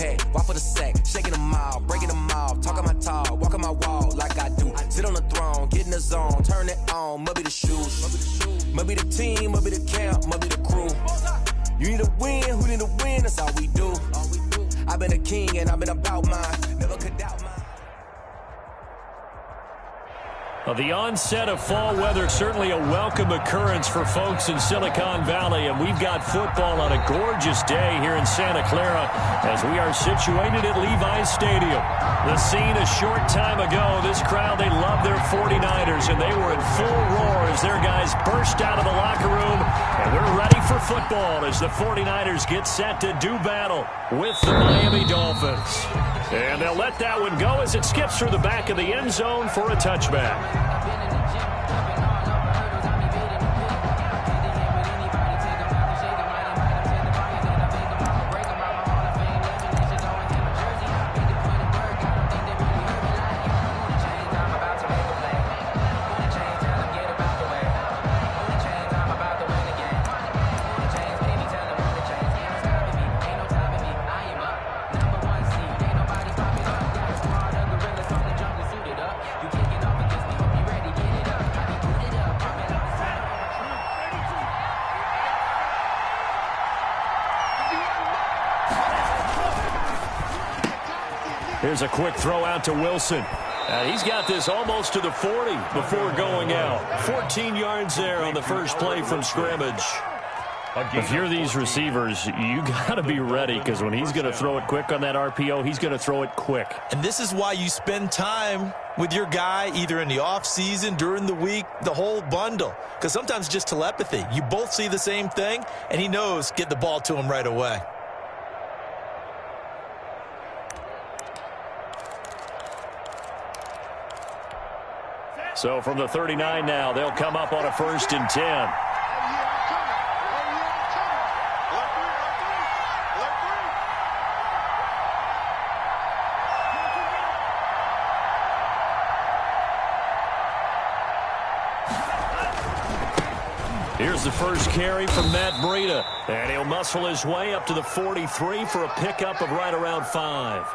impact, walk for the sack, shaking them out, breaking them off, talking my talk, walking my walk like I do. Sit on the throne, get in the zone, turn it on, must be the shoes, must be the team, must be the camp, must be the crew. You need to win, who need to win, that's all we do. I've been a king and I've been about mine, never could doubt mine. Well, the onset of fall weather, certainly a welcome occurrence for folks in Silicon Valley, and we've got football on a gorgeous day here in Santa Clara as we are situated at Levi's Stadium. The scene a short time ago, this crowd, they love their 49ers, and they were in full roar as their guys burst out of the locker room, and we're ready for football as the 49ers get set to do battle with the Miami Dolphins. And they'll let that one go as it skips through the back of the end zone for a touchback. Here's a quick throw out to Wilson. He's got this almost to the 40 before going out. 14 yards there on the first play from scrimmage. If you're these receivers, you got to be ready because when he's going to throw it quick on that RPO, he's going to throw it quick. And this is why you spend time with your guy either in the offseason, during the week, the whole bundle. Because sometimes just telepathy. You both see the same thing, and he knows get the ball to him right away. So from the 39 now, they'll come up on a 1st and 10. Here's the first carry from Matt Breida, and he'll muscle his way up to the 43 for a pickup of right around 5.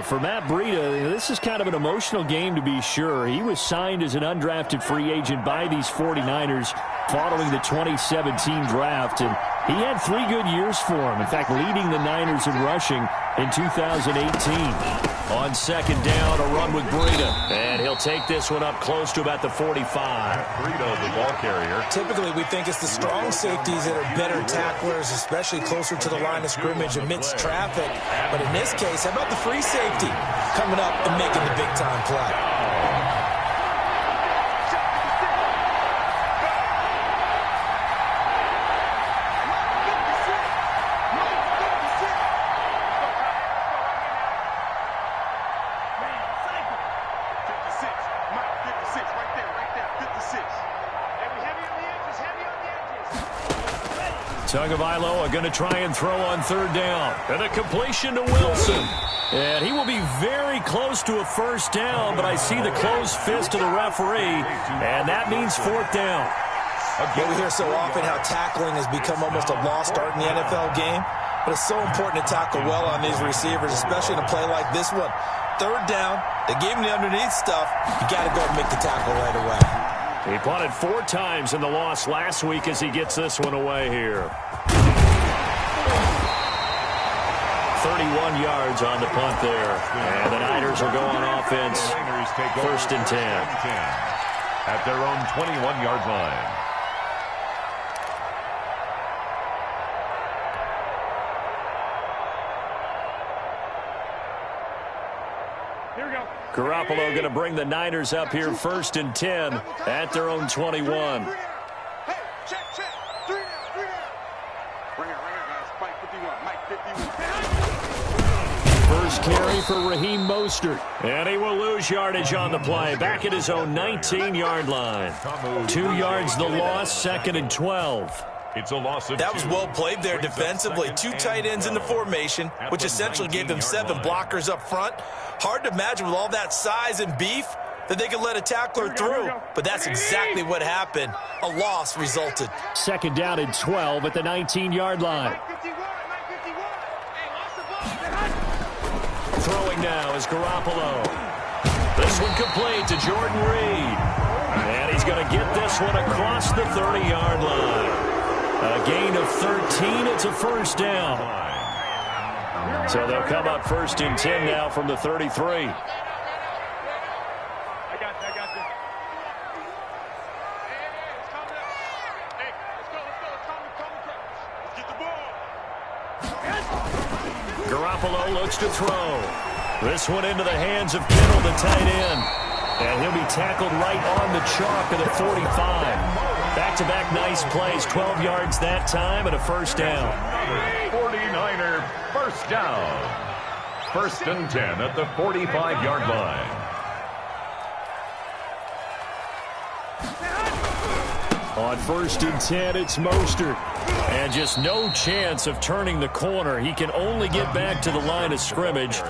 For Matt Breida, this is kind of an emotional game to be sure. He was signed as an undrafted free agent by these 49ers following the 2017 draft, and he had 3 good years for him. In fact, leading the Niners in rushing in 2018. On 2nd down, a run with Breida, and he'll take this one up close to about the 45. Breida, the ball carrier. Typically, we think it's the strong safeties that are better tacklers, especially closer to the line of scrimmage amidst traffic. But in this case, how about the free safety coming up and making the big-time play? Tagovailoa are going to try and throw on 3rd down. And a completion to Wilson. And he will be very close to a 1st down, but I see the closed fist of the referee, and that means 4th down. Well, we hear so often how tackling has become almost a lost art in the NFL game, but it's so important to tackle well on these receivers, especially in a play like this one. 3rd down, they gave him the underneath stuff. You got to go and make the tackle right away. He punted 4 times in the loss last week as he gets this one away here. 31 yards on the punt there. And the Niners will go on offense. 1st and 10. At their own 21-yard line. Garoppolo going to bring the Niners up here 1st and 10 at their own 21. First carry for Raheem Mostert. And he will lose yardage on the play. Back at his own 19-yard line. 2 yards the loss, 2nd and 12. It's a loss of that was well played there defensively. 2 tight ends in the formation, which essentially gave them 7 blockers up front. Hard to imagine with all that size and beef that they could let a tackler through. But that's exactly what happened. A loss resulted. 2nd down and 12 at the 19-yard line. throwing now is Garoppolo. This one complete to Jordan Reed. And he's going to get this one across the 30-yard line. A gain of 13. It's a first down. So they'll come up first and 10 now from the 33. Garoppolo looks to throw. This one into the hands of Kittle, the tight end. And he'll be tackled right on the chalk at the 45. Back-to-back nice plays, 12 yards that time and a first down. 49er first down. First and 10 at the 45-yard line. On first and 10, it's Mostert. And just no chance of turning the corner. He can only get back to the line of scrimmage.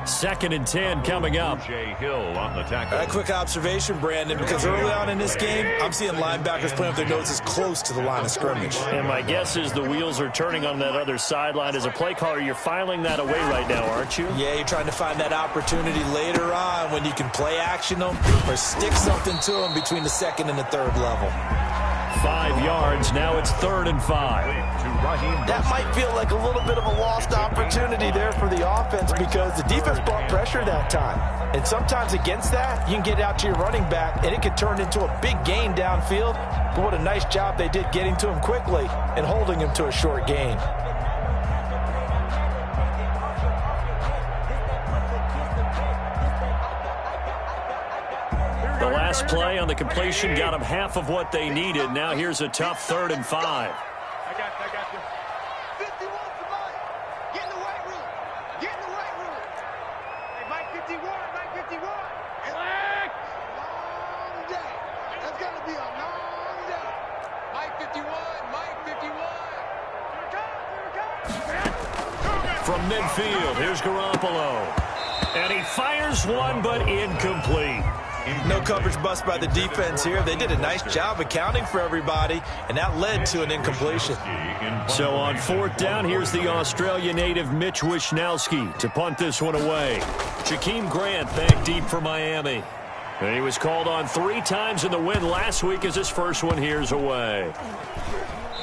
Second and 10 coming up. Hill on the tackle. A quick observation, Brandon, because early on in this game, I'm seeing linebackers playing with their noses close to the line of scrimmage. And my guess is the wheels are turning on that other sideline. As a play caller, you're filing that away right now, aren't you? Yeah, you're trying to find that opportunity later on when you can play action them or stick something to them between the second and the third level. 5 yards. Now it's 3rd and 5. That might feel like a little bit of a lost opportunity there for the offense because the defense brought pressure that time. And sometimes against that, you can get out to your running back, and it can turn into a big gain downfield. But what a nice job they did getting to him quickly and holding him to a short gain. The last play on the completion got them half of what they needed. Now here's a tough 3rd and 5. I got you. 51 for Mike. Get in the right room. Get in the right room. Hey, Mike 51. Flag. Long day. That's going to be a long day. Mike 51. Here it comes. From midfield, here's Garoppolo. And he fires one, but incomplete. No coverage bust by the defense here. They did a nice job accounting for everybody, and that led to an incompletion. So on 4th down, here's the Australia native Mitch Wishnowsky to punt this one away. Jakeem Grant back deep for Miami. And he was called on 3 times in the win last week as his first one here's away.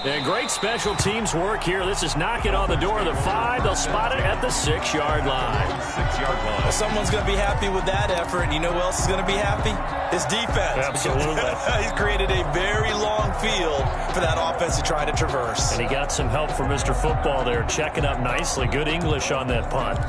And great special teams work here. This is knocking on the door of the 5. They'll spot it at the 6-yard line. 6-yard line. Well, someone's going to be happy with that effort, and you know who else is going to be happy? His defense. Absolutely. He's created a very long field for that offense to try to traverse. And he got some help from Mr. Football there, checking up nicely. Good English on that punt.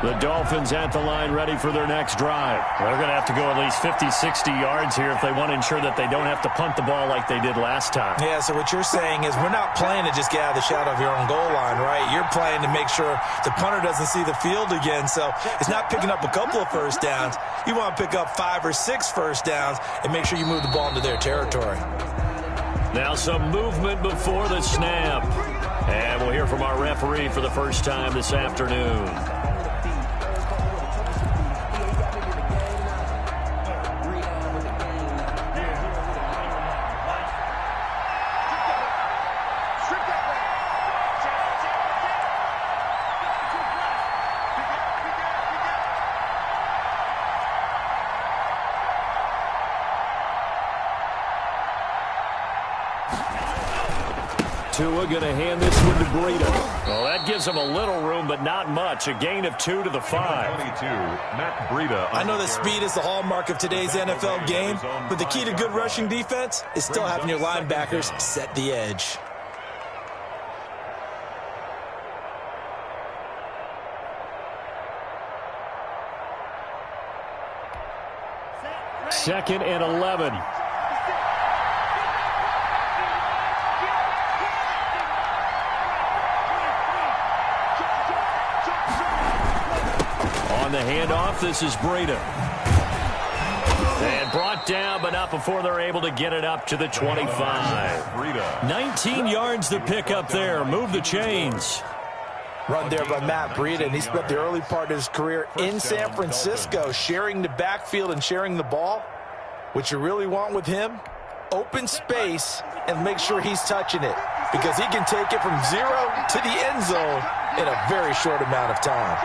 The Dolphins at the line ready for their next drive. They're going to have to go at least 50, 60 yards here if they want to ensure that they don't have to punt the ball like they did last time. Yeah, so what you're saying is we're not playing to just get out of the shadow of your own goal line, right? You're playing to make sure the punter doesn't see the field again. So it's not picking up a couple of first downs. You want to pick up 5 or 6 first downs and make sure you move the ball into their territory. Now some movement before the snap. And we'll hear from our referee for the first time this afternoon. Tua going to hand this one to Breida. Well, that gives him a little room, but not much. A gain of 2 to the 5. 22, Matt Breida. I know that speed is the hallmark of today's NFL game, but the key to good rushing defense is still having your linebackers set the edge. Second and 11. On the handoff, this is Breida. And brought down, but not before they're able to get it up to the 25. 19 yards to pick up there. Move the chains. Run there by Matt Breida, and he spent the early part of his career in San Francisco sharing the backfield and sharing the ball. What you really want with him, open space and make sure he's touching it. because he can take it from 0 to the end zone in a very short amount of time.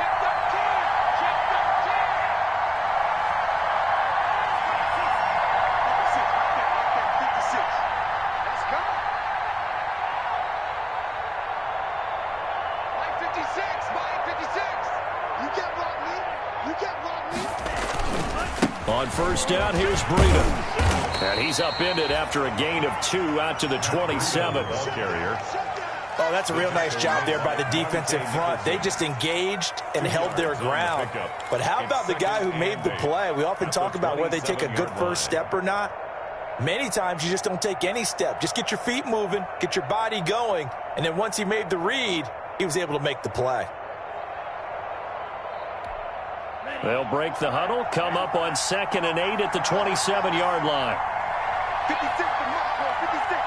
On first down, here's Breida. And he's upended after a gain of 2 out to the 27. Ball carrier. Oh, that's a real nice job there by the defensive front. They just engaged and held their ground. But how about the guy who made the play? We often talk about whether they take a good first step or not. Many times you just don't take any step. Just get your feet moving, get your body going, and then once he made the read, he was able to make the play. They'll break the huddle, come up on 2nd and 8 at the 27-yard line. 56 to Mark, 56.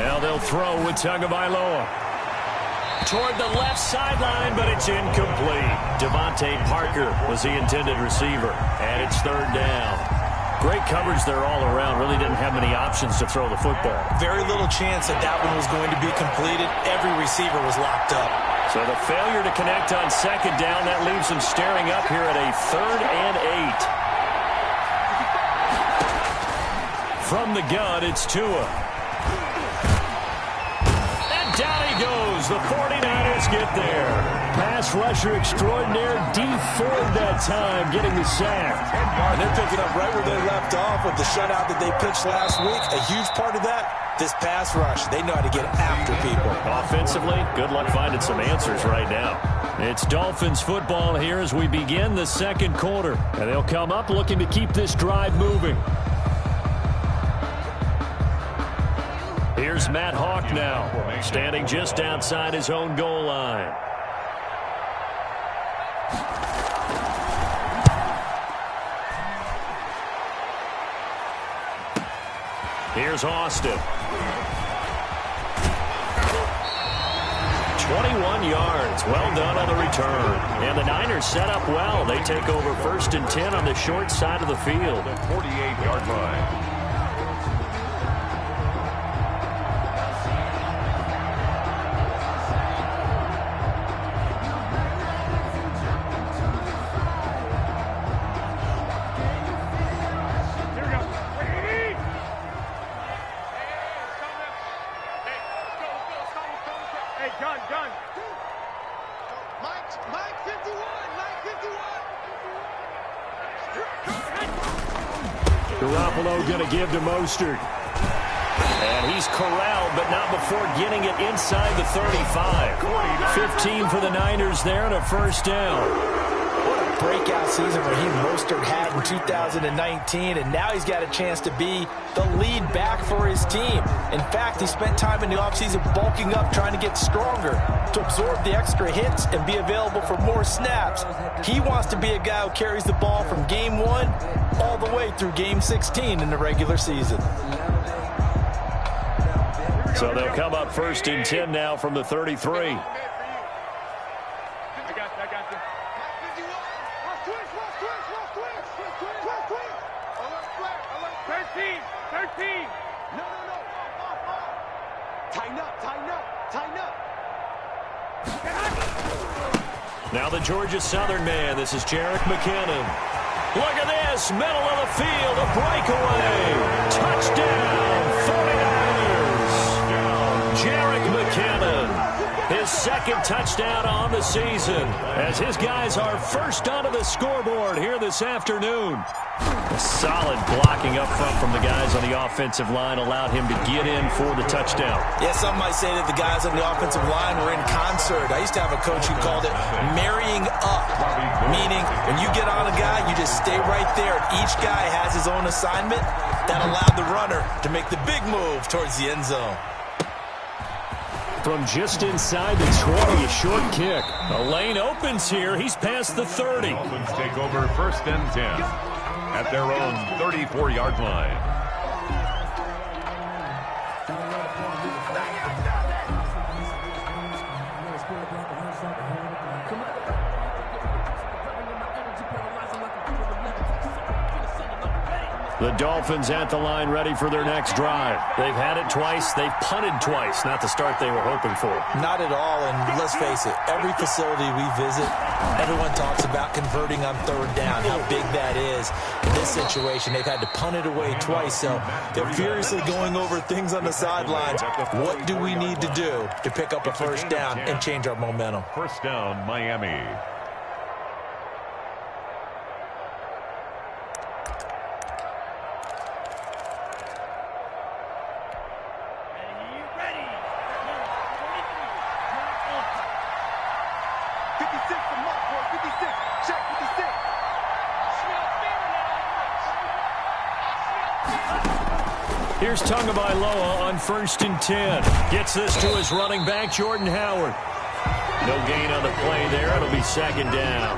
Now they'll throw with Tagovailoa. Toward the left sideline, but it's incomplete. Devontae Parker was the intended receiver, and it's 3rd down. Great coverage there all around. Really didn't have many options to throw the football. Very little chance that that one was going to be completed. Every receiver was locked up. So the failure to connect on 2nd down, that leaves them staring up here at a 3rd and 8. From the gun, it's Tua. And down he goes. The 49ers get there. Pass rusher extraordinaire, D Ford that time, getting the sack. And they're picking up right where they left off with the shutout that they pitched last week. A huge part of that, this pass rush. They know how to get after people. Offensively, good luck finding some answers right now. It's Dolphins football here as we begin the 2nd quarter. And they'll come up looking to keep this drive moving. Here's Matt Hawk now, standing just outside his own goal line. Here's Austin. 21 yards. Well done on the return. And the Niners set up well. They take over 1st and 10 on the short side of the field. 48-yard line. Garoppolo going to give to Mostert. And he's corralled, but not before getting it inside the 35. 15 for the Niners there and a 1st down. What a breakout season Raheem Mostert had in 2019, and now he's got a chance to be the lead back for his team. In fact, he spent time in the offseason bulking up, trying to get stronger to absorb the extra hits and be available for more snaps. He wants to be a guy who carries the ball from game 1 all the way through game 16 in the regular season. So they'll come up 1st and 10 now from the 33. Now the Georgia Southern man. This is Jerick McKinnon. Look at this. Middle of the field. A breakaway. Touchdown. 49ers. Jerick McKinnon. His 2nd touchdown on the season as his guys are first onto the scoreboard here this afternoon. A solid blocking up front from the guys on the offensive line allowed him to get in for the touchdown. Yeah, some might say that the guys on the offensive line were in concert. I used to have a coach who called it marrying up, meaning when you get on a guy, you just stay right there. Each guy has his own assignment that allowed the runner to make the big move towards the end zone. From just inside the 20, a short kick. The lane opens here. He's past the 30. Dolphins take over 1st and 10 at their own 34-yard line. The Dolphins at the line ready for their next drive. They've had it twice. They've punted twice. Not the start they were hoping for. Not at all, and let's face it, every facility we visit, everyone talks about converting on third down, how big that is. In this situation, they've had to punt it away twice, so they're furiously going over things on the sidelines. What do we need to do to pick up a first down and change our momentum? First down, Miami. Here's Tagovailoa on 1st and 10. Gets this to his running back, Jordan Howard. No gain on the play there. It'll be 2nd down.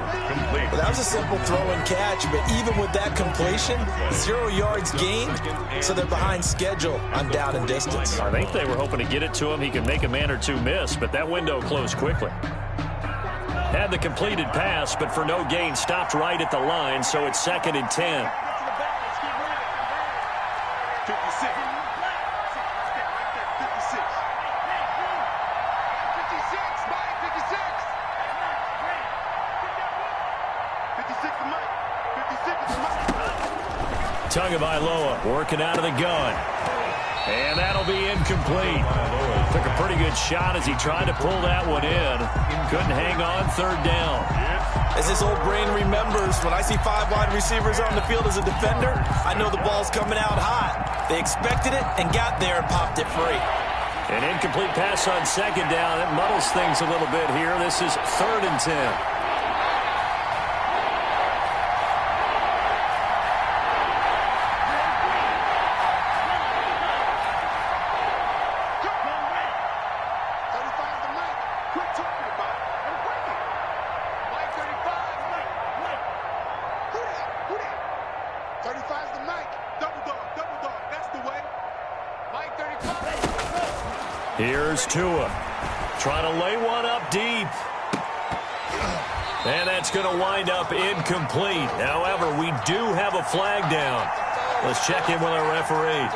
Well, that was a simple throw and catch, but even with that completion, 0 yards gained, so they're behind schedule on down and distance. I think they were hoping to get it to him. He could make a man or two miss, but that window closed quickly. Had the completed pass, but for no gain, stopped right at the line, so it's 2nd and 10. Tagovailoa working out of the gun. And that'll be incomplete. Took a pretty good shot as he tried to pull that one in. Couldn't hang on 3rd down. As his old brain remembers, when I see 5 wide receivers on the field as a defender, I know the ball's coming out hot. They expected it and got there and popped it free. An incomplete pass on 2nd down. It muddles things a little bit here. This is 3rd and 10. Here's Tua. Trying to lay one up deep. And that's going to wind up incomplete. However, we do have a flag down. Let's check in with our referee.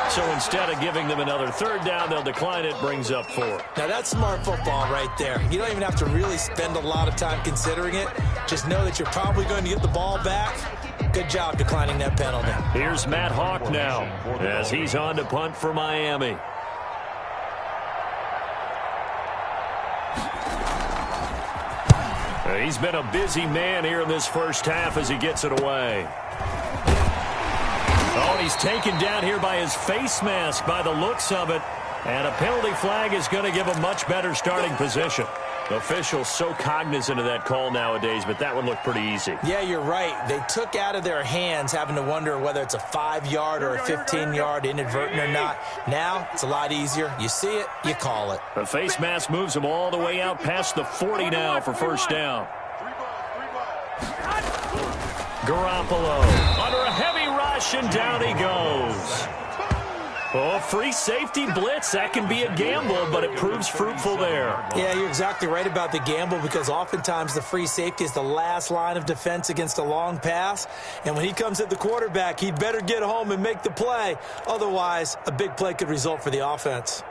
So instead of giving them another 3rd down, they'll decline it. Brings up 4. Now, that's smart football right there. You don't even have to really spend a lot of time considering it. Just know that you're probably going to get the ball back. Good job declining that penalty. Here's Matt Hawk now as he's on to punt for Miami. He's been a busy man here in this first half as he gets it away. Oh, and he's taken down here by his face mask by the looks of it. And a penalty flag is going to give a much better starting position. Officials so cognizant of that call nowadays, but that one looked pretty easy. Yeah, you're right. They took out of their hands having to wonder whether it's a 5-yard or a 15-yard inadvertent or not. Now, it's a lot easier. You see it, you call it. The face mask moves him all the way out past the 40 now for 1st down. Garoppolo under a heavy rush, and down he goes. Oh, free safety blitz. That can be a gamble, but it proves fruitful there. Yeah, you're exactly right about the gamble because oftentimes the free safety is the last line of defense against a long pass. And when he comes at the quarterback, he'd better get home and make the play. Otherwise, a big play could result for the offense.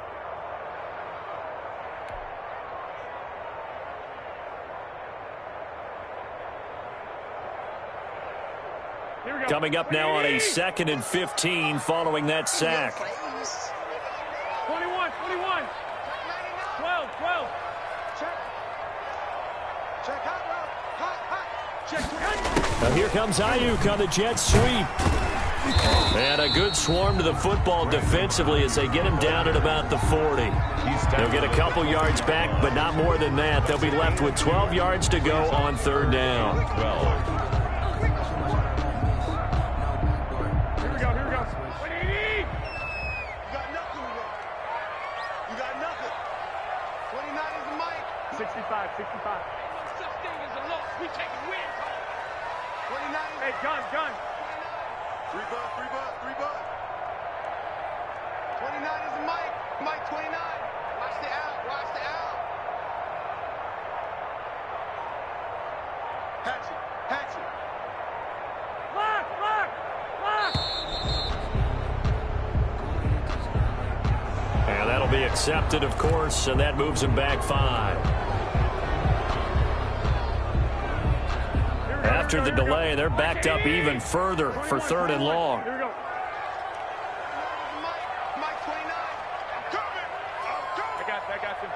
Coming up now on a 2nd and 15 following that sack. 21, 21. 12. Check hot. Check. Now here comes Ayuk on the jet sweep. And a good swarm to the football defensively as they get him down at about the 40. They'll get a couple yards back, but not more than that. They'll be left with 12 yards to go on 3rd down. 12. Hey, gun. 3 bucks. 29 is the Mike. Mike 29. Watch the out. Hatchet. Lock. be accepted, of course, and that moves him back 5. After the delay, they're backed up even further for 3rd and long. Here we go. Mike 29. I'm coming. I got you.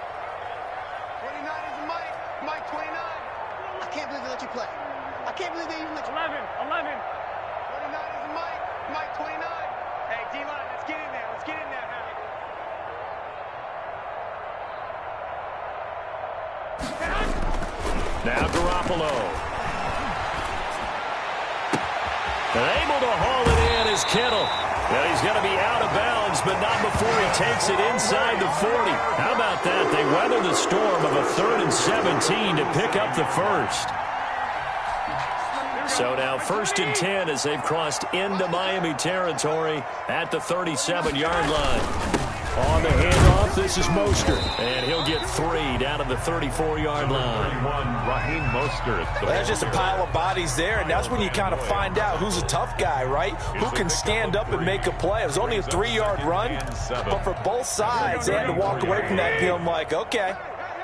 29 is Mike 29. I can't believe they let you play. I can't believe they even let you. 11. 29 is Mike 29. Hey, D-line, let's get in there. Let's get in there now. Now Garoppolo. And able to haul it in is Kittle. Well, he's going to be out of bounds, but not before he takes it inside the 40. How about that? They weather the storm of a 3rd and 17 to pick up the first. So now 1st and 10 as they've crossed into Miami territory at the 37-yard line. On the handoff, this is Mostert. And he'll get 3 down to the 34-yard line. Raheem Mostert. Well, that's just a pile of bodies there, and that's when you kind of find out who's a tough guy, right? Who can stand up and make a play. It was only a 3-yard run, but for both sides, they had to walk away from that feeling like, okay,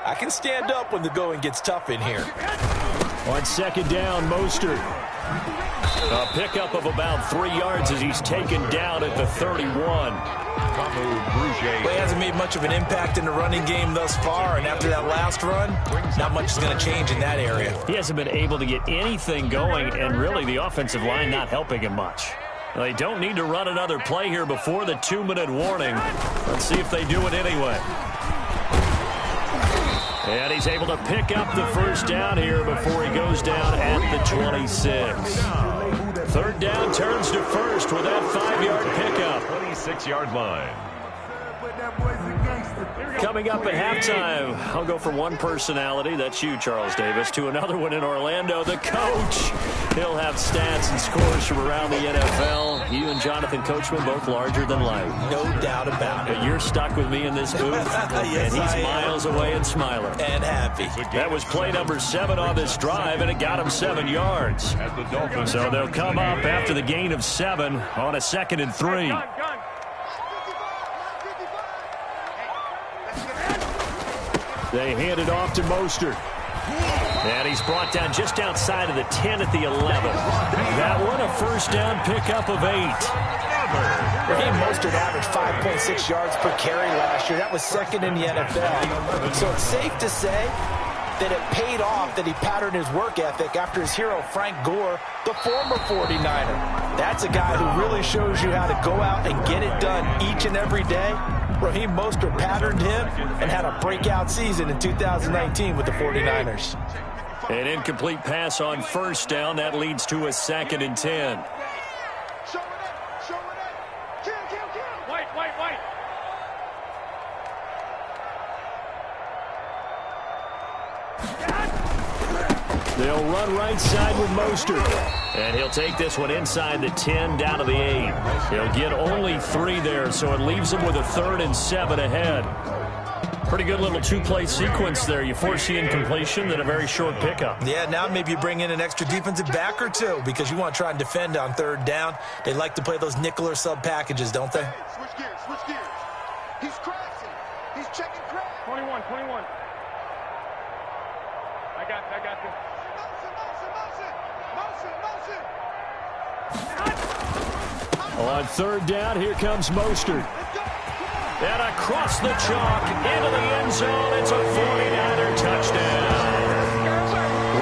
I can stand up when the going gets tough in here. On 2nd down, Mostert. A pickup of about 3 yards as he's taken down at the 31. Well, he hasn't made much of an impact in the running game thus far, and after that last run, not much is going to change in that area. He hasn't been able to get anything going, and really the offensive line not helping him much. They don't need to run another play here before the 2-minute warning. Let's see if they do it anyway. And he's able to pick up the first down here before he goes down at the 26. 3rd down turns to 1st with that 5-yard pickup. 26-yard line. Coming up at halftime, I'll go from one personality, that's you, Charles Davis, to another one in Orlando, the coach. He'll have stats and scores from around the NFL. You and Jonathan Coachman, both larger than life. No doubt about it. But you're stuck with me in this booth, Yes, and he's miles away and smiling. And happy. That was play number 7 on this drive, and it got him 7 yards. So they'll come up after the gain of 7 on a 2nd and 3. They hand it off to Mostert. And he's brought down just outside of the 10 at the 11. That one a first down pickup of 8. Raheem Mostert averaged 5.6 yards per carry last year. That was 2nd in the NFL. So it's safe to say that it paid off that he patterned his work ethic after his hero Frank Gore, the former 49er. That's a guy who really shows you how to go out and get it done each and every day. Raheem Mostert patterned him and had a breakout season in 2019 with the 49ers. An incomplete pass on 1st down. That leads to a 2nd and 10. White. They'll run right side with Mostert. And he'll take this one inside the 10 down to the 8. He'll get only 3 there, so it leaves him with a 3rd and 7 ahead. Pretty good little 2-play sequence there. You force the incompletion, then a very short pickup. Yeah, now maybe you bring in an extra defensive back or 2 because you want to try and defend on 3rd down. They like to play those nickel or sub packages, don't they? Switch gears. He's crashing. He's checking crash. 21. I got this. On 3rd down, here comes Mostert. And across the chalk, into the end zone, it's a 49er touchdown.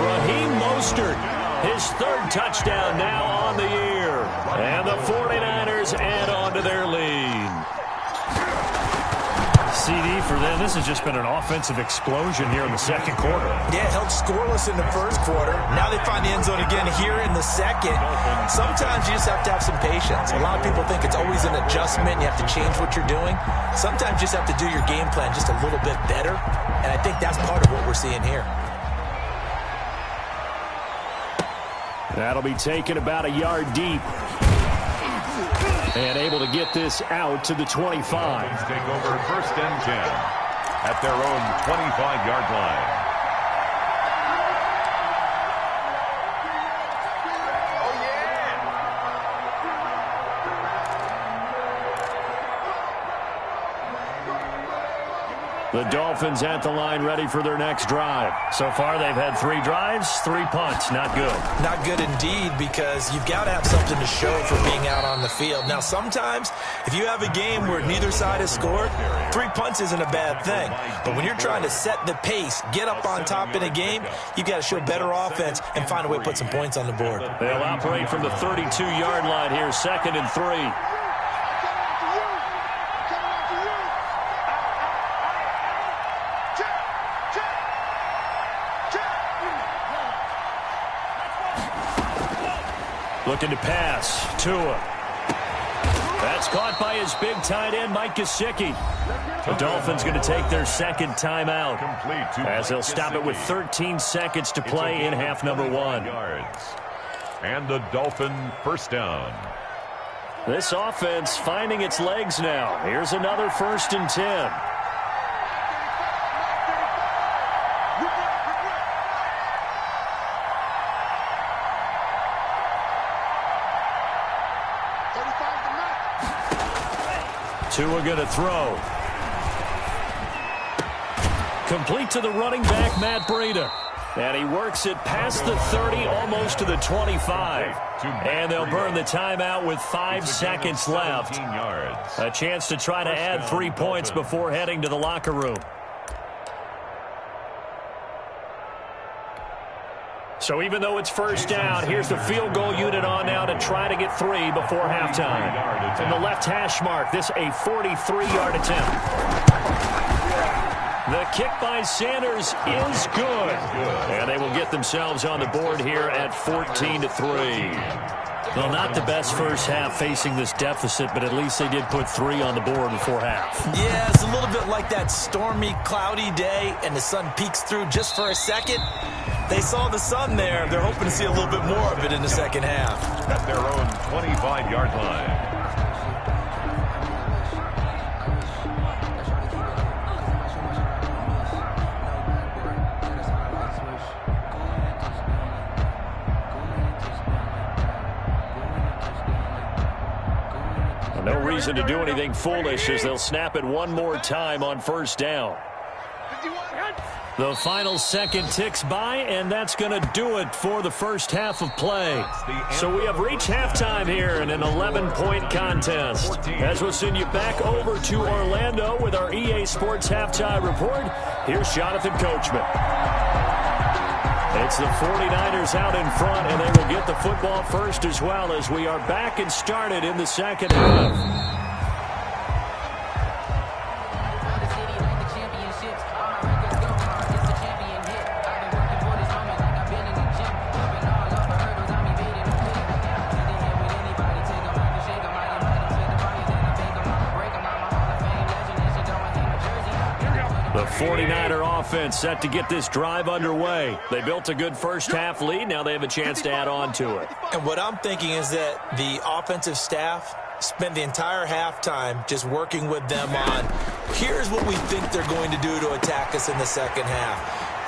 Raheem Mostert, his 3rd touchdown now on the year. And the 49ers add on to their lead. CD for them. This has just been an offensive explosion here in the 2nd quarter. Yeah, held scoreless in the 1st quarter. Now they find the end zone again here in the 2nd. Sometimes you just have to have some patience. A lot of people think it's always an adjustment. You have to change what you're doing. Sometimes you just have to do your game plan just a little bit better. And I think that's part of what we're seeing here. That'll be taken about a yard deep. And able to get this out to the 25. Take over 1st and 10 at their own 25-yard line. The Dolphins at the line ready for their next drive. So far, they've had 3 drives, 3 punts. Not good. Not good indeed, because you've got to have something to show for being out on the field. Now, sometimes, if you have a game where neither side has scored, 3 punts isn't a bad thing. But when you're trying to set the pace, get up on top in a game, you've got to show better offense and find a way to put some points on the board. They'll operate from the 32-yard line here, 2nd and 3. Looking to pass. Tua. That's caught by his big tight end, Mike Gesicki. The Dolphins going to take their 2nd timeout as they'll stop it with 13 seconds to play in half number 1. And the Dolphin first down. This offense finding its legs now. Here's another 1st and 10. Tua going to throw. Complete to the running back, Matt Breida. And he works it past the 30, almost to the 25. And they'll burn the timeout with 5 seconds left. A chance to try to add 3 points before heading to the locker room. So even though it's first down, here's the field goal unit on now to try to get 3 before halftime. From the left hash mark, this a 43-yard attempt. The kick by Sanders is good. And they will get themselves on the board here at 14-3. Well, not the best first half facing this deficit, but at least they did put 3 on the board before half. Yeah, it's a little bit like that stormy, cloudy day, and the sun peeks through just for a second. They saw the sun there. They're hoping to see a little bit more of it in the second half. At their own 25-yard line. No reason to do anything foolish as they'll snap it one more time on first down. The final second ticks by, and that's going to do it for the first half of play. So we have reached halftime here in an 11-point contest. As we'll send you back over to Orlando with our EA Sports Halftime Report, here's Jonathan Coachman. It's the 49ers out in front, and they will get the football first as well as we are back and started in the second half. The 49er offense set to get this drive underway. They built a good first half lead. Now they have a chance to add on to it. And what I'm thinking is that the offensive staff spent the entire halftime just working with them on, here's what we think they're going to do to attack us in the second half.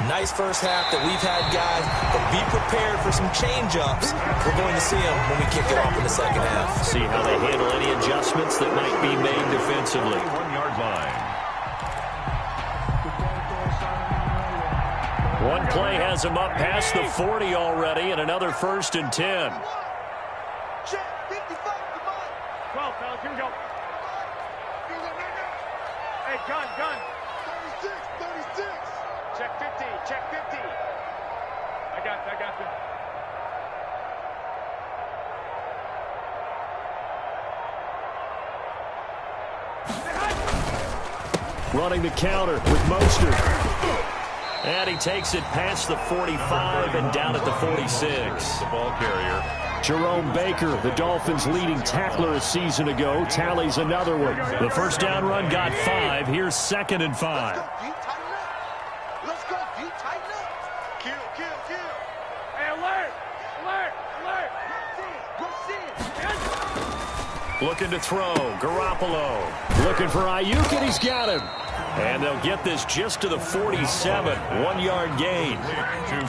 Nice first half that we've had, guys, but be prepared for some change-ups. We're going to see them when we kick it off in the second half. See how they handle any adjustments that might be made defensively. 1-yard line. One play has him up past the 40 already, and another 1st and 10. 12, fellas, here we go. Hey, gun. 36. Check 50. I got you. Running the counter with Mostert. And he takes it past the 45 and down at the 46. The ball carrier. Jerome Baker, the Dolphins' leading tackler a season ago, tallies another one. The first down run got 5. Here's 2nd and 5. Let's go. Do you tighten up? Kill. Hey, alert. Go see it. Looking to throw. Garoppolo. Looking for Ayuk, and he's got him. And they'll get this just to the 47. 1-yard gain.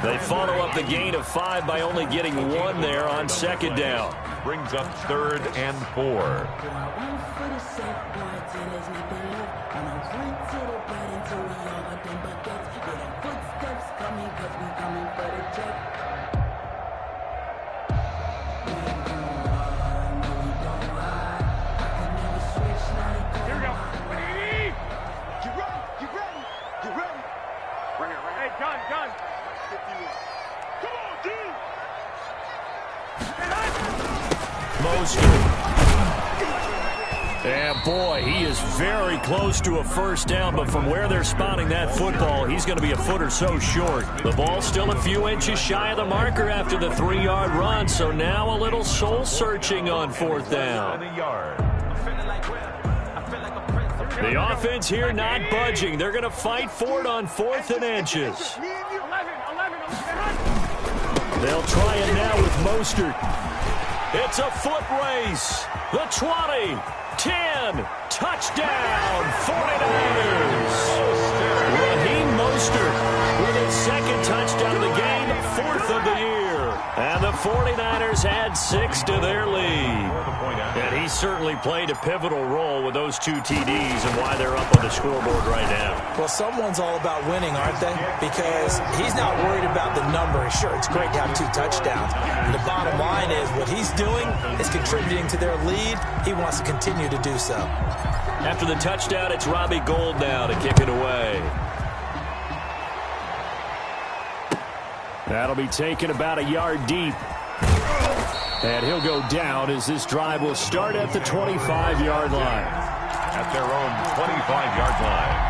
They follow up the gain of 5 by only getting 1 there on second down. Brings up 3rd and 4. And boy, he is very close to a first down, but from where they're spotting that football, he's going to be a foot or so short. The ball's still a few inches shy of the marker after the 3-yard run, so now a little soul-searching on 4th down. The offense here not budging. They're going to fight for it on 4th and inches. They'll try it now with Mostert. It's a foot race. The 20, 10, touchdown, 49ers. Raheem Mostert with his 2nd touchdown of the game, 4th of the year. And the 49ers add 6 to their lead. And he certainly played a pivotal role with those 2 TDs and why they're up on the scoreboard right now. Well, someone's all about winning, aren't they? Because he's not worried about the number. Sure, it's great to have 2 touchdowns. And the bottom line is what he's doing is contributing to their lead. He wants to continue to do so. After the touchdown, it's Robbie Gould now to kick it away. That'll be taken about a yard deep. And he'll go down as this drive will start at the 25-yard line. At their own 25-yard line.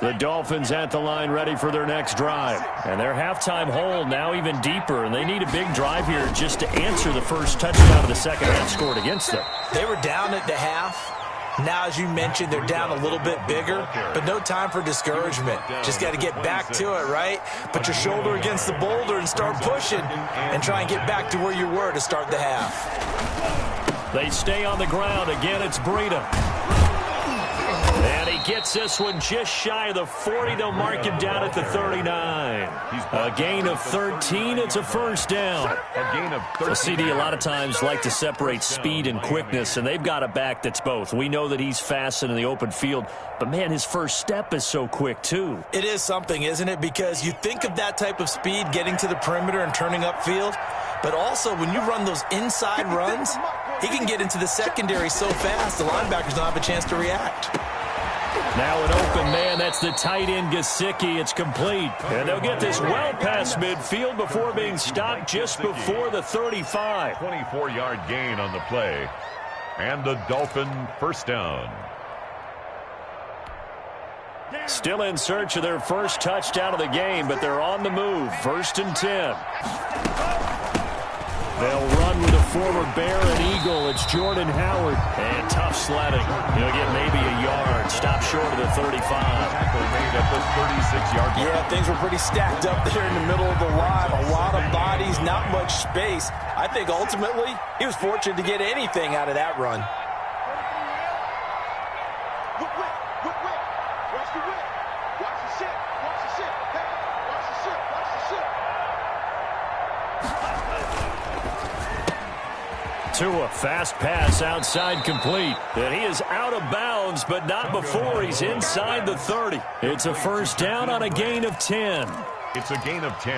The Dolphins at the line ready for their next drive. And their halftime hold now even deeper, and they need a big drive here just to answer the first touchdown of the second half scored against them. They were down at the half. Now, as you mentioned, they're down a little bit bigger, but no time for discouragement. Just got to get back to it, right? Put your shoulder against the boulder and start pushing and try and get back to where you were to start the half. They stay on the ground. Again, it's Breida. And he gets this one just shy of the 40. They'll mark him down at the 39. A gain of 13. It's a first down. A gain of 13. The CD a lot of times like to separate speed and quickness, and they've got a back that's both. We know that he's fast in the open field, but, man, his first step is so quick, too. It is something, isn't it? Because you think of that type of speed getting to the perimeter and turning upfield, but also when you run those inside runs, he can get into the secondary so fast the linebackers don't have a chance to react. Now an open man, that's the tight end Gesicki. It's complete. And they'll get this well past midfield before being stopped just before the 35. 24-yard gain on the play. And the Dolphin first down. Still in search of their first touchdown of the game, but they're on the move. 1st and 10. They'll run with a former Bear and Eagle. It's Jordan Howard. And tough sledding. He'll get maybe a yard. Stop short of the 35. Tackle made at the 36-yard line. Yeah, things were pretty stacked up there in the middle of the line. A lot of bodies, not much space. I think ultimately he was fortunate to get anything out of that run. Tua, fast pass outside complete. And he is out of bounds, but not before he's inside the 30. It's a first down on a gain of 10. It's a gain of 10.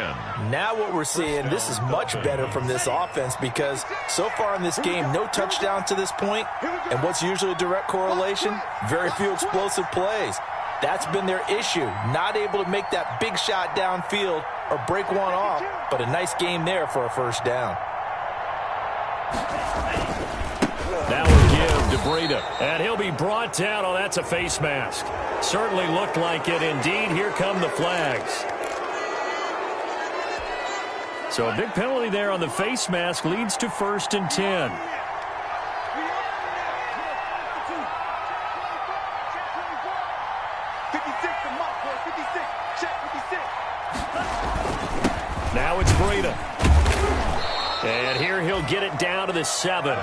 Now what we're seeing, this is much better from this offense because so far in this game, no touchdown to this point. And what's usually a direct correlation? Very few explosive plays. That's been their issue. Not able to make that big shot downfield or break one off, but a nice game there for a first down. Now a give to Breida. And he'll be brought down. Oh, that's a face mask. Certainly looked like it. Indeed, here come the flags. So a big penalty there on the face mask leads to 1st and 10. Now it's Breida. And here he'll get it down to the 7.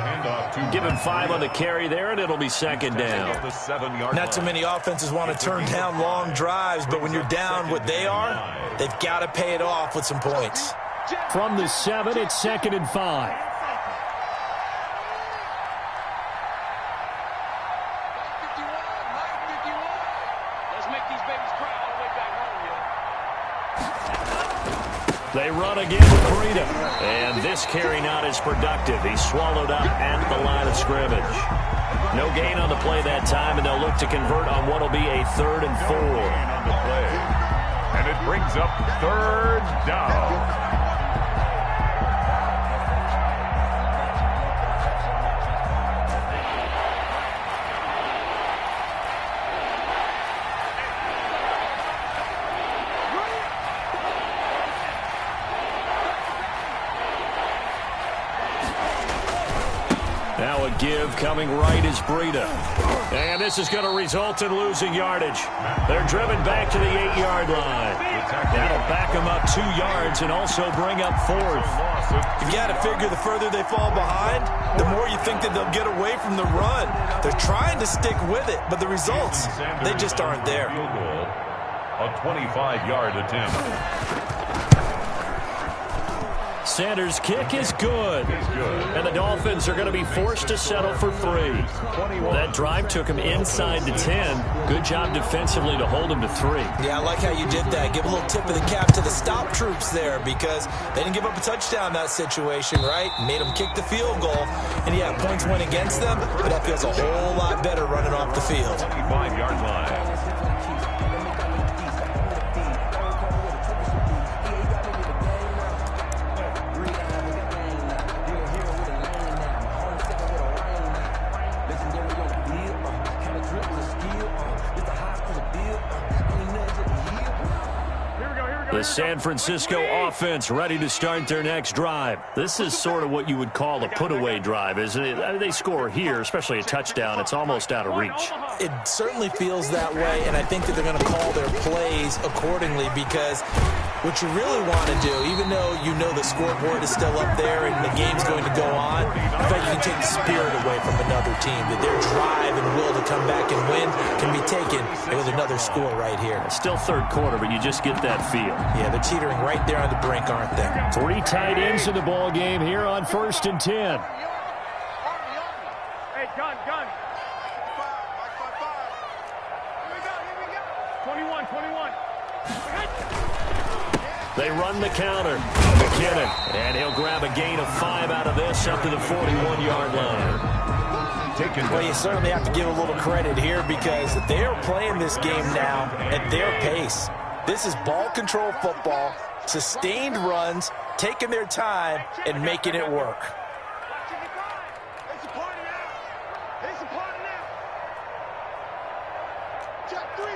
Give him 5 on the carry there, and it'll be 2nd down. Not too many offenses want to turn down long drives, but when you're down what they are, they've got to pay it off with some points. From the 7, it's 2nd and 5. They run again with Breida. And this carry not as productive. He's swallowed up at the line of scrimmage. No gain on the play that time, and they'll look to convert on what will be a 3rd and 4. And it brings up 3rd down. Now a give coming right is Breida. And this is going to result in losing yardage. They're driven back to the 8-yard line. That'll back them up 2 yards and also bring up 4th. You got to figure the further they fall behind, the more you think that they'll get away from the run. They're trying to stick with it, but the results, they just aren't there. A 25-yard attempt. Sanders' kick is good. And the Dolphins are going to be forced to settle for 3. That drive took him inside the 10. Good job defensively to hold him to 3. Yeah, I like how you did that. Give a little tip of the cap to the stop troops there because they didn't give up a touchdown in that situation, right? Made them kick the field goal. And yeah, points went against them, but that feels a whole lot better running off the field. 25-yard line. The San Francisco offense ready to start their next drive. This is sort of what you would call a put-away drive, isn't it? They score here, especially a touchdown. It's almost out of reach. It certainly feels that way, and I think that they're going to call their plays accordingly because what you really want to do, even though you know the scoreboard is still up there and the game's going to go on, in fact, you can take the spirit away from another team, that their drive and will to come back and win can be taken with another score right here. Still 3rd quarter, but you just get that feel. Yeah, they're teetering right there on the brink, aren't they? 3 tight ends in the ball game here on 1st and 10. Hey, gun. Here we go. 21. They run the counter. McKinnon, and he'll grab a gain of 5 out of this up to the 41-yard line. Well, you certainly have to give a little credit here because they are playing this game now at their pace. This is ball control football, sustained runs, taking their time, and making it work. It's a party now. Check 3.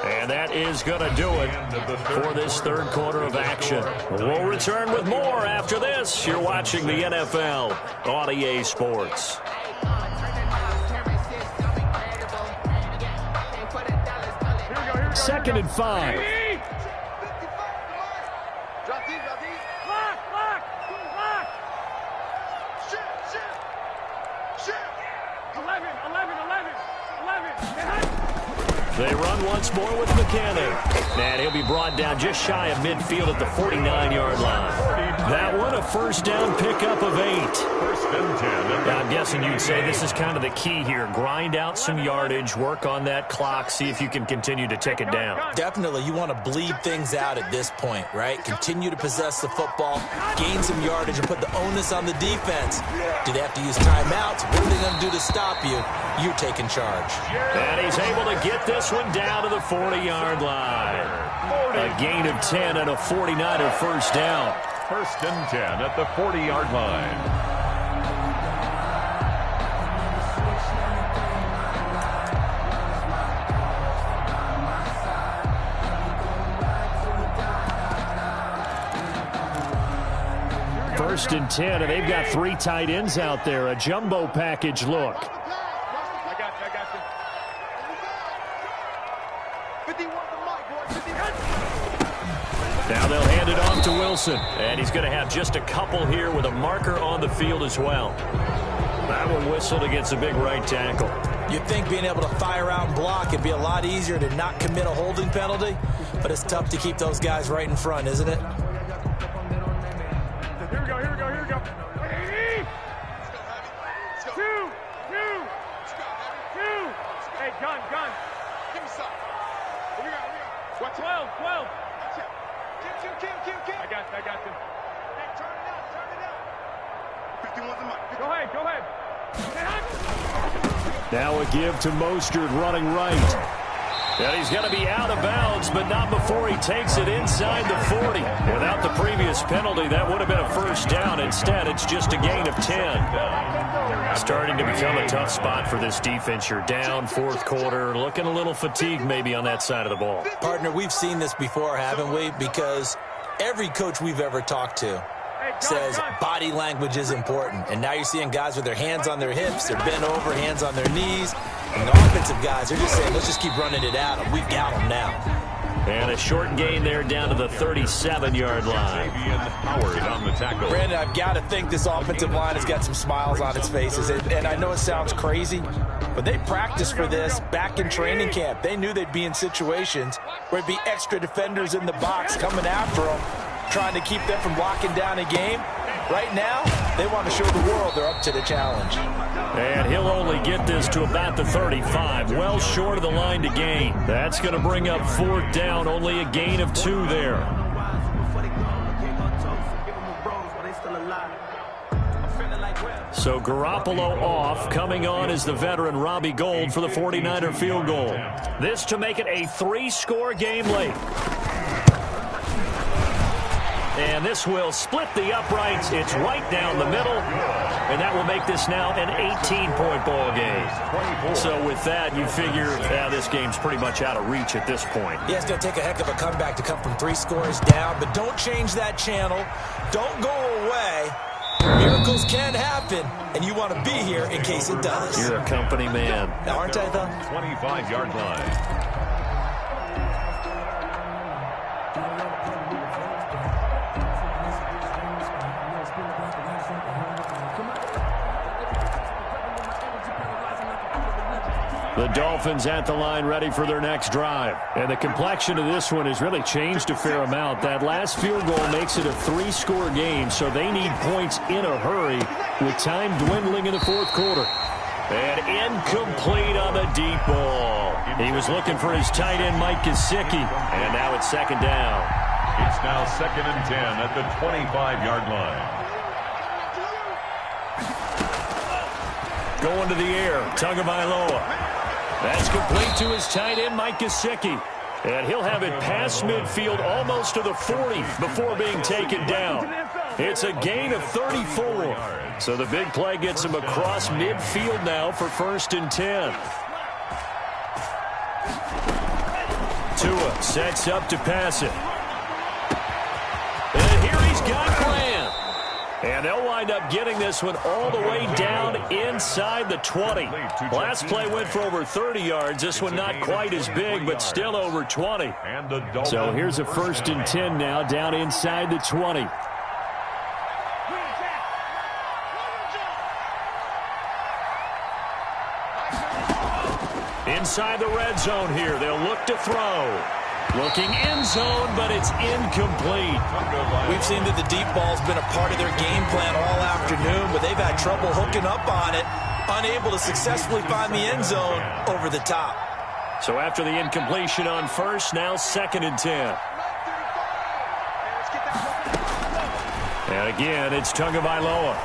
And that is going to do it for this 3rd quarter of action. We'll return with more after this. You're watching the NFL on EA Sports. 2nd and 5. Drop these. Lock. Shit. 11. They run once more with McKinnon. And he'll be brought down just shy of midfield at the 49-yard line. That one a 1st down pickup of 8. 1st and 10. Now, I'm guessing you'd say this is kind of the key here. Grind out some yardage, work on that clock, see if you can continue to tick it down. Definitely, you want to bleed things out at this point, right? Continue to possess the football, gain some yardage, and put the onus on the defense. Do they have to use timeouts? What are they going to do to stop you? You're taking charge. And he's able to get this one down to the 40-yard line. A gain of 10 and a 49er 1st down. First and 10 at the 40-yard line. First and 10, and they've got 3 tight ends out there. A jumbo package look. I got you. 51 to Mike, boys. 51. Now they'll hand it off to Wilson. And he's going to have just a couple here with a marker on the field as well. That one whistled against a big right tackle. You'd think being able to fire out and block would be a lot easier to not commit a holding penalty, but it's tough to keep those guys right in front, isn't it? Gun. Give me some. Here we go. What? 12. Kill. I got you. Hey, turn it up. 51's the mic. Go ahead. Now a give to Mostert running right. And he's going to be out of bounds, but not before he takes it inside the 40. Without the previous penalty, that would have been a first down. Instead, it's just a gain of 10. Starting to become a tough spot for this defense. You're down fourth quarter, looking a little fatigued maybe on that side of the ball. Partner, we've seen this before, haven't we? Because every coach we've ever talked to says body language is important. And now you're seeing guys with their hands on their hips, they're bent over, hands on their knees. And the offensive guys are just saying, let's just keep running it at them. We've got them now. And a short gain there down to the 37-yard line. Howard on the tackle. Brandon, I've got to think this offensive line has got some smiles on its faces. And I know it sounds crazy, but they practiced for this back in training camp. They knew they'd be in situations where it'd be extra defenders in the box coming after them, trying to keep them from locking down a game. Right now, they want to show the world they're up to the challenge. And he'll only get this to about the 35, well short of the line to gain. That's going to bring up fourth down, only a gain of 2 there. So Garoppolo off, coming on is the veteran Robbie Gould for the 49er field goal. This to make it a 3-score game late. And this will split the uprights. It's right down the middle. And that will make this now an 18-point ball game. So with that, you figure this game's pretty much out of reach at this point. Yeah, it's going to take a heck of a comeback to come from 3 scores down. But don't change that channel. Don't go away. Miracles can happen. And you want to be here in case it does. You're a company man. Aren't I, though? 25-yard line. The Dolphins at the line ready for their next drive. And the complexion of this one has really changed a fair amount. That last field goal makes it a 3-score game, so they need points in a hurry with time dwindling in the fourth quarter. And incomplete on the deep ball. He was looking for his tight end, Mike Gesicki. And now it's second down. It's now 2nd and 10 at the 25-yard line. Going to the air, Tagovailoa. That's complete to his tight end, Mike Gesicki. And he'll have it past midfield almost to the 40 before being taken down. It's a gain of 34. So the big play gets him across midfield now for 1st and 10. Tua sets up to pass it. And here he's got Graham. And they'll wind up getting this one all the way down inside the 20. Last play went for over 30 yards. This one not quite as big, but still over 20. So here's a 1st and 10 now down inside the 20. Inside the red zone here. They'll look to throw. Looking end zone, but it's incomplete. We've seen that the deep ball's been a part of their game plan all afternoon, but they've had trouble hooking up on it, unable to successfully find the end zone over the top. So after the incompletion on first, now 2nd and 10. And again, it's Tagovailoa.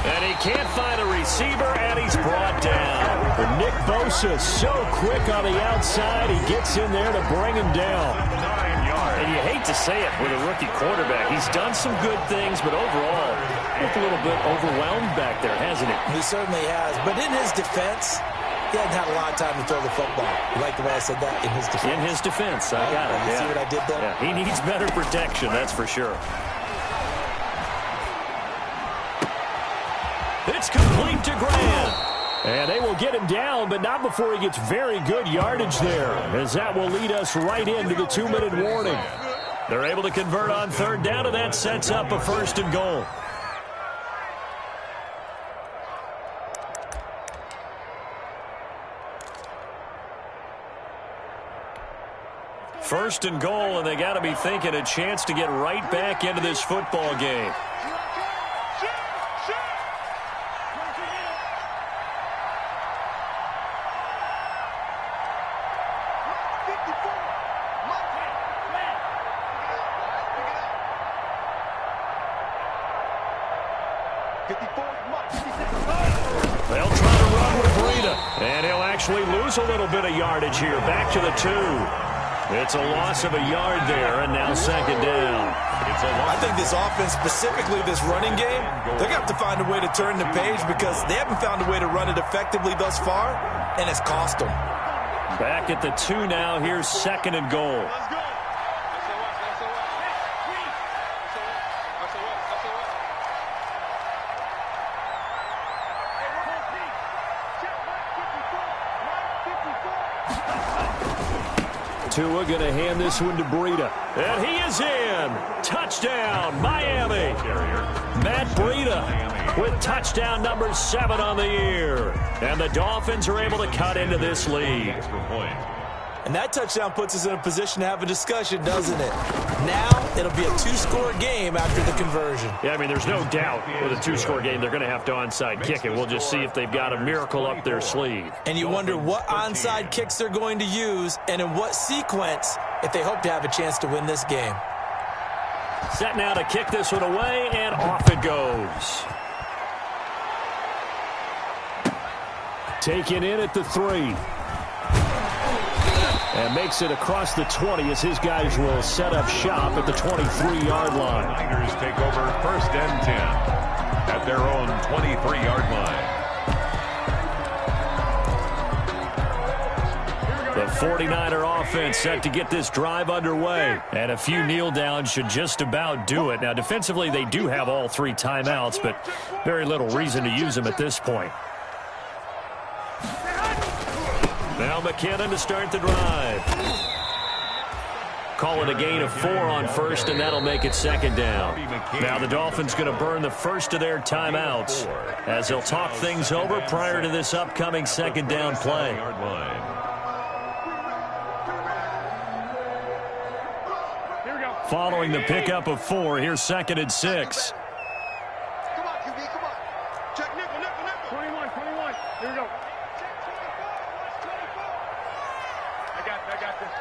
And he can't find a receiver, and he's brought down. But Nick Bosa so quick on the outside, he gets in there to bring him down. And you hate to say it with a rookie quarterback. He's done some good things, but overall, looked a little bit overwhelmed back there, hasn't he? He certainly has. But in his defense, he hadn't had a lot of time to throw the football. You like the way I said that? In his defense. In his defense. I got it. You see what I did there? Yeah, he needs better protection, that's for sure. It's complete to Grant. And they will get him down, but not before he gets very good yardage there, as that will lead us right into the 2-minute warning. They're able to convert on third down, and that sets up a 1st and goal. First and goal, and they got to be thinking a chance to get right back into this football game. They'll try to run with Breida, and he'll actually lose a little bit of yardage here. Back to the 2. It's a loss of a yard there, and now 2nd down. I think this offense, specifically this running game, they're going to have to find a way to turn the page because they haven't found a way to run it effectively thus far, and it's cost them. Back at the 2 now. Here's 2nd and goal. Tua going to hand this one to Breida. And he is in. Touchdown, Miami. Matt Breida with touchdown number 7 on the year. And the Dolphins are able to cut into this lead. And that touchdown puts us in a position to have a discussion, doesn't it? Now it'll be a 2-score game after the conversion. Yeah, I mean, there's no doubt with a 2-score game they're going to have to onside kick it. We'll just see if they've got a miracle up their sleeve. And you wonder what onside kicks they're going to use and in what sequence if they hope to have a chance to win this game. Set now to kick this one away, and off it goes. Taken in at the 3. And makes it across the 20 as his guys will set up shop at the 23-yard line. Niners take over 1st and 10 at their own 23-yard line. The 49er offense set to get this drive underway. And a few kneel downs should just about do it. Now, defensively, they do have all 3 timeouts, but very little reason to use them at this point. Now McKinnon to start the drive. Call it a gain of 4 on 1st, and that'll make it 2nd down. Now the Dolphins going to burn the first of their timeouts as they'll talk things over prior to this upcoming 2nd down play. Following the pickup of 4, here's 2nd and 6. Come on, QB, come on. Check nickel. 21. Here we go. I got this.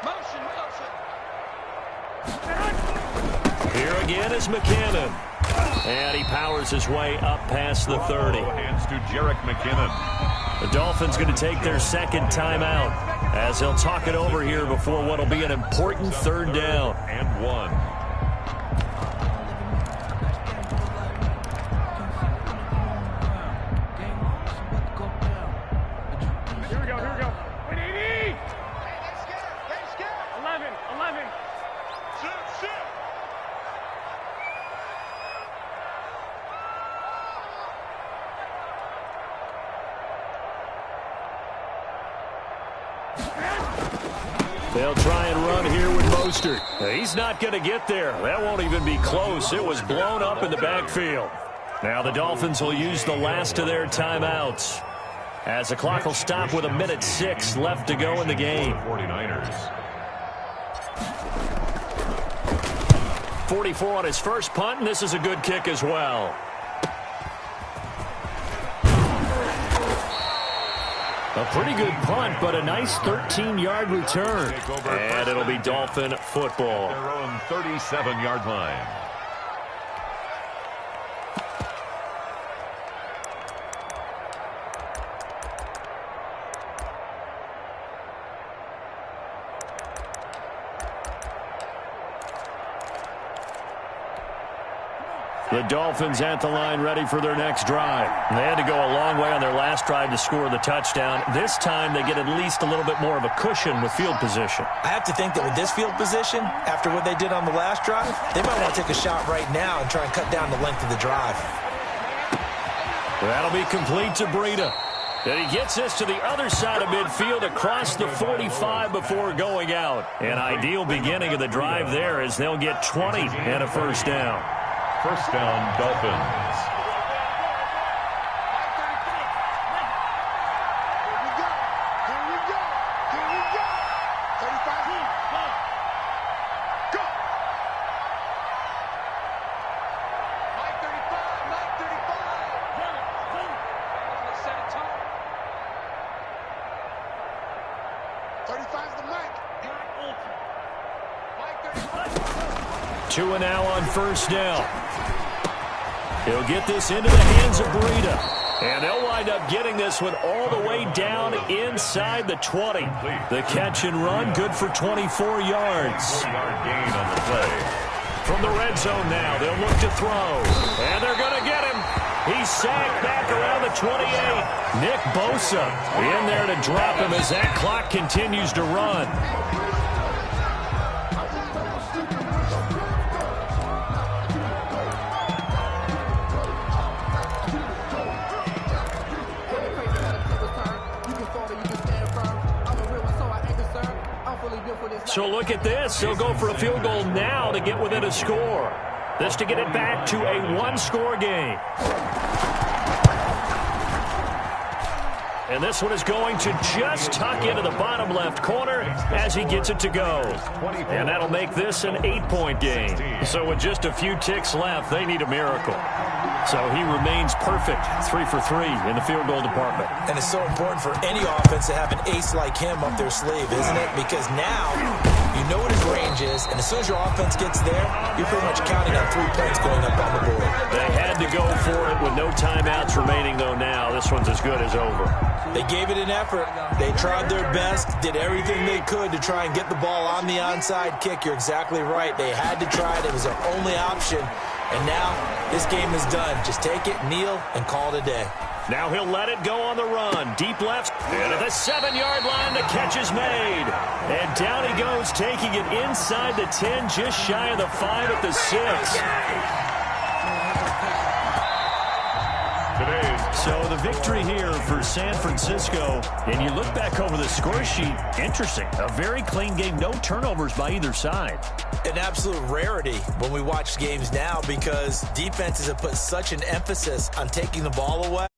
Motion. Here again is McKinnon. And he powers his way up past the 30. Hands to Jerick McKinnon. The Dolphins going to take their 2nd timeout as they'll talk it over here before what will be an important 3rd down. And 1. They'll try and run here with Mostert. He's not going to get there. That won't even be close. It was blown up in the backfield. Now the Dolphins will use the last of their timeouts as the clock will stop with 1:06 left to go in the game. 49ers. 44 on his first punt, and this is a good kick as well. A pretty good punt, but a nice 13-yard return. And it'll be Dolphin football. Their own 37-yard line. The Dolphins at the line ready for their next drive. They had to go a long way on their last drive to score the touchdown. This time they get at least a little bit more of a cushion with field position. I have to think that with this field position, after what they did on the last drive, they might want to take a shot right now and try and cut down the length of the drive. That'll be complete to Breida. And he gets this to the other side of midfield across the 45 before going out. An ideal beginning of the drive there as they'll get 20 and a first down. First down, Dolphins. Two and now on first down. He'll get this into the hands of Breida. And they'll wind up getting this one all the way down inside the 20. The catch and run, good for 24 yards. 4-yard gain on the play. From the red zone now, they'll look to throw. And they're going to get him. He's sacked back around the 28. Nick Bosa in there to drop him as that clock continues to run. So look at this. They'll go for a field goal now to get within a score. This to get it back to a one-score game. And this one is going to just tuck into the bottom left corner as he gets it to go. And that'll make this an 8-point game. So with just a few ticks left, they need a miracle. So he remains perfect, 3 for 3 in the field goal department. And it's so important for any offense to have an ace like him up their sleeve, isn't it? Because now you know what his range is, and as soon as your offense gets there, you're pretty much counting on 3 points going up on the board. They had to go for it with no timeouts remaining, though, now. This one's as good as over. They gave it an effort. They tried their best, did everything they could to try and get the ball on the onside kick. You're exactly right. They had to try it. It was their only option. And now this game is done. Just take it, kneel, and call it a day. Now he'll let it go on the run. Deep left. And at the 7-yard line, the catch is made. And down he goes, taking it inside the 10, just shy of the 5 at the 6. So the victory here for San Francisco. And you look back over the score sheet, interesting. A very clean game, no turnovers by either side. An absolute rarity when we watch games now because defenses have put such an emphasis on taking the ball away.